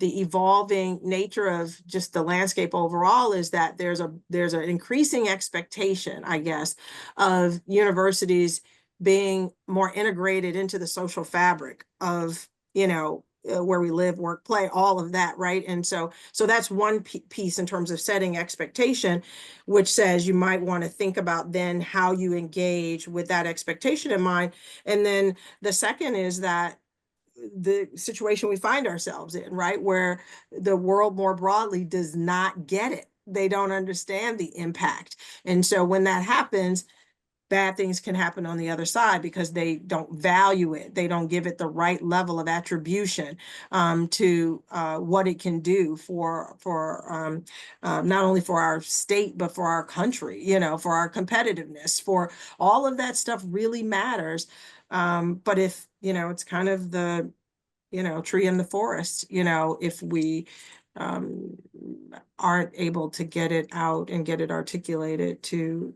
evolving nature of just the landscape overall is that there's an increasing expectation, I guess, of universities being more integrated into the social fabric of, you know, where we live, work, play, all of that, right? And so that's one piece in terms of setting expectation, which says you might want to think about then how you engage with that expectation in mind. And then the second is that the situation we find ourselves in, right? Where the world more broadly does not get it. They don't understand the impact. And so when that happens, bad things can happen on the other side because they don't value it. They don't give it the right level of attribution to what it can do for not only for our state, but for our country, you know, for our competitiveness, for all of that stuff really matters. But if, you know, it's kind of the, you know, tree in the forest, you know, if we um, aren't able to get it out and get it articulated to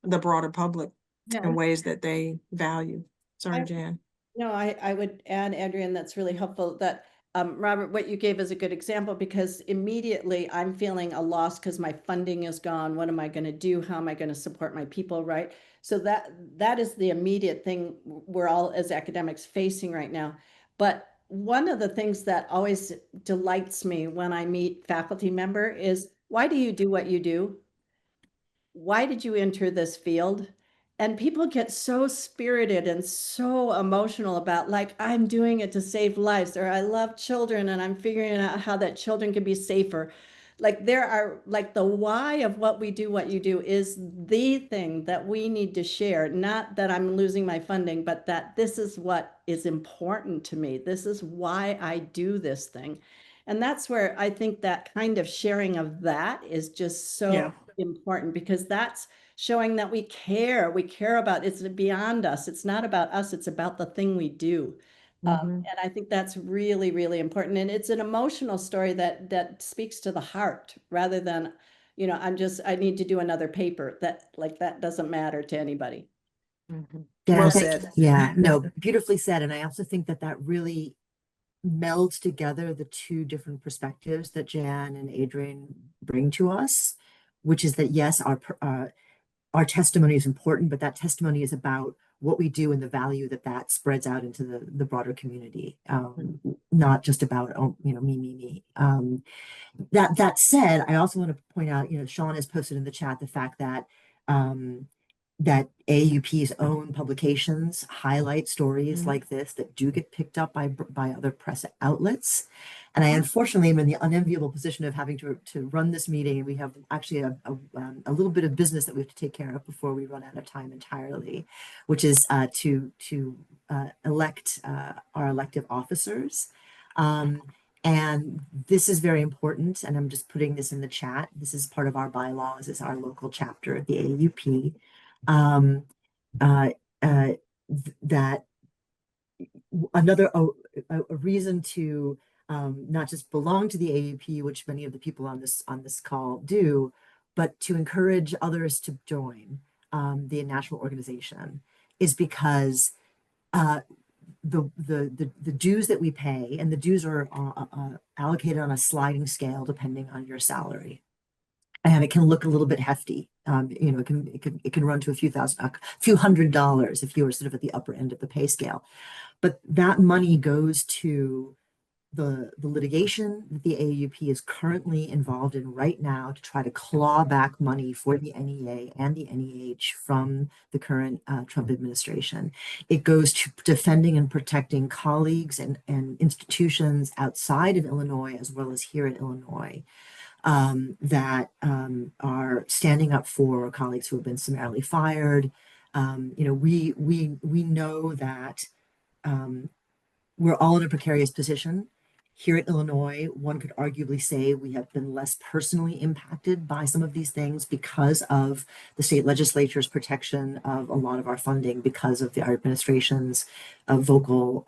the broader public
Yeah.
in ways that they value. Sorry, Jan.
No, I would add, Adrian, that's really helpful that Robert, what you gave is a good example because immediately I'm feeling a loss because my funding is gone. What am I going to do? How am I going to support my people, right? So that is the immediate thing we're all as academics facing right now. But one of the things that always delights me when I meet faculty member is, why do you do what you do? Why did you enter this field? And people get so spirited and so emotional about, like, I'm doing it to save lives, or I love children and I'm figuring out how that children can be safer. Like, there are, like, the why of what we do, what you do is the thing that we need to share. Not that I'm losing my funding, but that this is what is important to me. This is why I do this thing. And that's where I think that kind of sharing of that is just so important, because that's showing that we care about, it's beyond us. It's not about us, it's about the thing we do. And I think that's really, really important. And it's an emotional story that speaks to the heart rather than, you know, I need to do another paper. That doesn't matter to anybody.
Yeah,
Well said.
Yeah, no, beautifully said. And I also think that that really melds together the two different perspectives that Jan and Adrian bring to us, which is that yes, our testimony is important, but that testimony is about what we do and the value that that spreads out into the broader community, not just about, oh, you know, me. That said, I also want to point out, you know, Sean has posted in the chat the fact that that AAUP's own publications highlight stories like this that do get picked up by other press outlets. And I unfortunately am in the unenviable position of having to run this meeting, and we have actually a little bit of business that we have to take care of before we run out of time entirely, which is to elect our elective officers. And this is very important, and I'm just putting this in the chat. This is part of our bylaws, is our local chapter of the AAUP. That another a reason to not just belong to the AAUP, which many of the people on this call do, but to encourage others to join the national organization, is because the dues that we pay, and the dues are allocated on a sliding scale depending on your salary. And it can look a little bit hefty. You know, it can run to a few $100 if you were sort of at the upper end of the pay scale. But that money goes to the litigation that the AAUP is currently involved in right now to try to claw back money for the NEA and the NEH from the current Trump administration. It goes to defending and protecting colleagues and institutions outside of Illinois as well as here in Illinois. That are standing up for colleagues who have been summarily fired. You know, we know that we're all in a precarious position. Here in Illinois, one could arguably say we have been less personally impacted by some of these things because of the state legislature's protection of a lot of our funding, because of our administration's vocal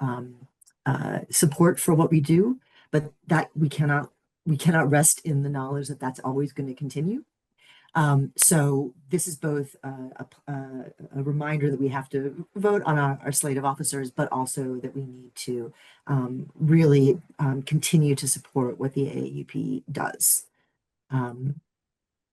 support for what we do. But that we cannot rest in the knowledge that that's always going to continue. So this is both a reminder that we have to vote on our slate of officers, but also that we need to really continue to support what the AAUP does.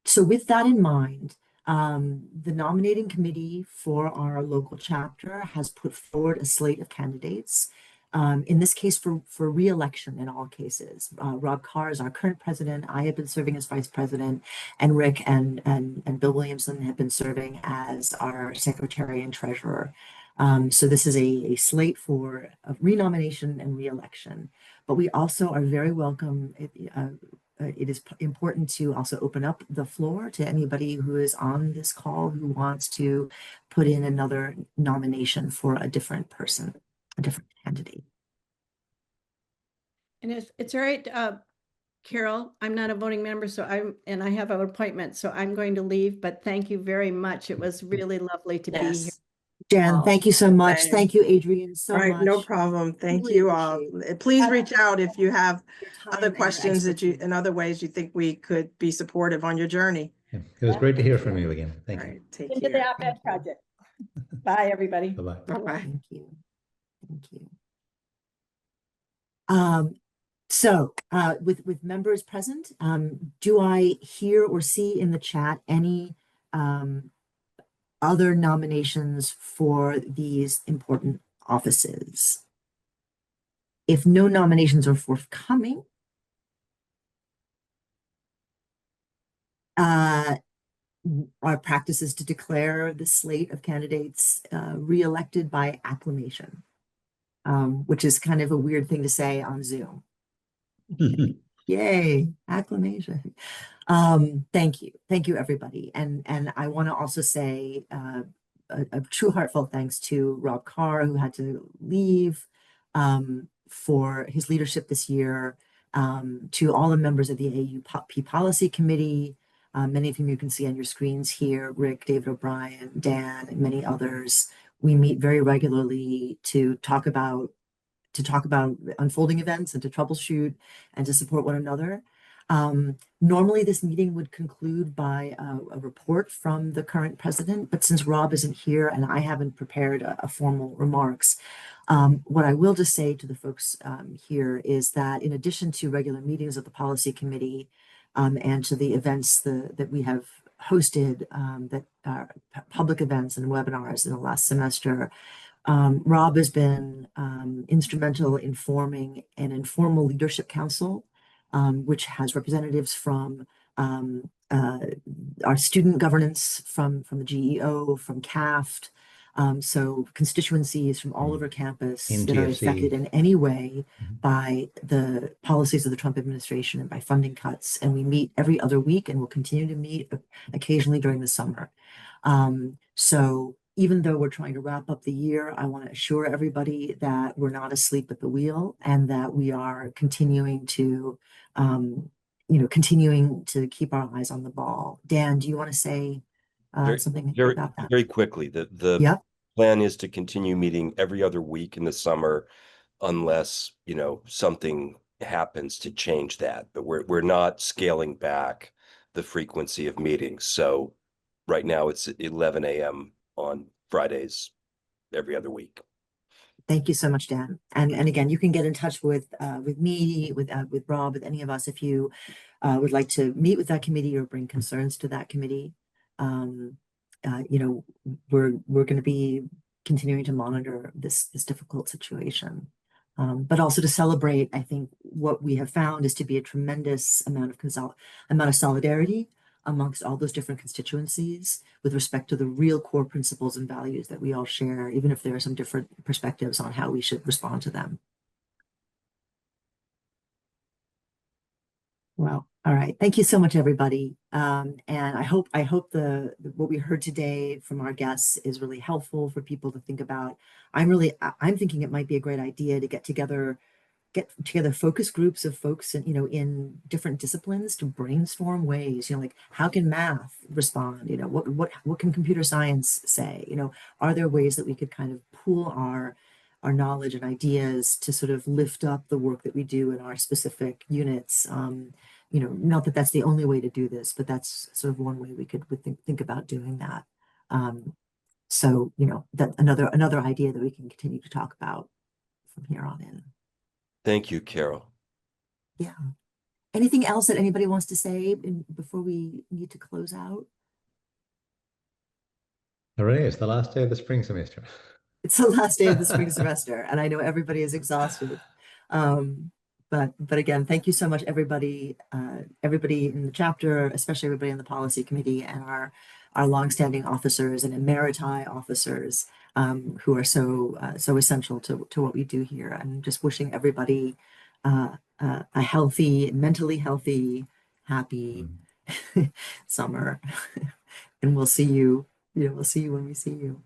So with that in mind, the nominating committee for our local chapter has put forward a slate of candidates. In this case, for re-election in all cases. Rob Carr is our current president. I have been serving as vice president, and Rick and Bill Williamson have been serving as our secretary and treasurer. So this is a slate for renomination and reelection. But we also are very welcome. It is important to also open up the floor to anybody who is on this call who wants to put in another nomination for a different person, a different candidate.
And it's all right, Carol, I'm not a voting member, so I have an appointment, so I'm going to leave, but thank you very much. It was really lovely to be here.
Yes. Jen,
Oh,
thank you so much.
same.
Thank you, Adrian, so
All right,
much.
no problem. Thank
Really
you.
appreciate
Please
it.
reach out if you have
Your time
other
and your
questions that you,
expertise.
in other ways you think we could be supportive on your journey.
Yeah, it was great to hear from you again. Thank
All
you.
right, take
Into the
care.
op-ed project. Bye, everybody.
Bye-bye.
Bye-bye.
Thank you. Thank you. So with members present, do I hear or see in the chat any other nominations for these important offices? If no nominations are forthcoming, our practice is to declare the slate of candidates re-elected by acclamation, which is kind of a weird thing to say on Zoom. Yay, acclamation. Thank you. Thank you, everybody. And I want to also say a true heartfelt thanks to Rob Carr, who had to leave, for his leadership this year, to all the members of the AAUP Policy Committee. Many of whom you can see on your screens here, Rick, David O'Brien, Dan, and many others. We meet very regularly to talk about unfolding events and to troubleshoot and to support one another. Normally this meeting would conclude by a report from the current president, but since Rob isn't here and I haven't prepared a formal remarks, what I will just say to the folks here is that in addition to regular meetings of the policy committee and to the events that we have hosted, that are public events and webinars in the last semester, Rob has been instrumental in forming an informal leadership council, which has representatives from our student governance, from the GEO, from CAFT, so constituencies from all over campus that are affected in any way by the policies of the Trump administration and by funding cuts. And we meet every other week and we'll continue to meet occasionally during the summer. So even though we're trying to wrap up the year, I want to assure everybody that we're not asleep at the wheel and that we are continuing to, continuing to keep our eyes on the ball. Dan, do you want to say something about that?
Very quickly, the
Yep.
plan is to continue meeting every other week in the summer, unless something happens to change that. But we're not scaling back the frequency of meetings. So right now it's 11 a.m. on Fridays every other week.
Thank you so much, Dan. And again, you can get in touch with me, with Rob, with any of us if you would like to meet with that committee or bring concerns to that committee. We're going to be continuing to monitor this difficult situation, but also to celebrate. I think what we have found is to be a tremendous amount of solidarity amongst all those different constituencies with respect to the real core principles and values that we all share, even if there are some different perspectives on how we should respond to them. Well, all right. Thank you so much, everybody. And I hope what we heard today from our guests is really helpful for people to think about. I'm thinking it might be a great idea to get together focus groups of folks and in different disciplines to brainstorm ways, like how can math respond, what can computer science say, are there ways that we could kind of pool our knowledge and ideas to sort of lift up the work that we do in our specific units. Not that that's the only way to do this, but that's sort of one way we could think about doing that. So that another idea that we can continue to talk about from here on in.
Thank you, Carol.
Yeah. Anything else that anybody wants to say before we need to close out?
Hooray, it's the last day of the spring semester.
It's the last day of the spring semester, and I know everybody is exhausted. But again, thank you so much, everybody, everybody in the chapter, especially everybody in the policy committee, and our longstanding officers and emeriti officers, who are so essential to what we do here. And just wishing everybody a healthy, mentally healthy, happy summer. And we'll see you. We'll see you when we see you.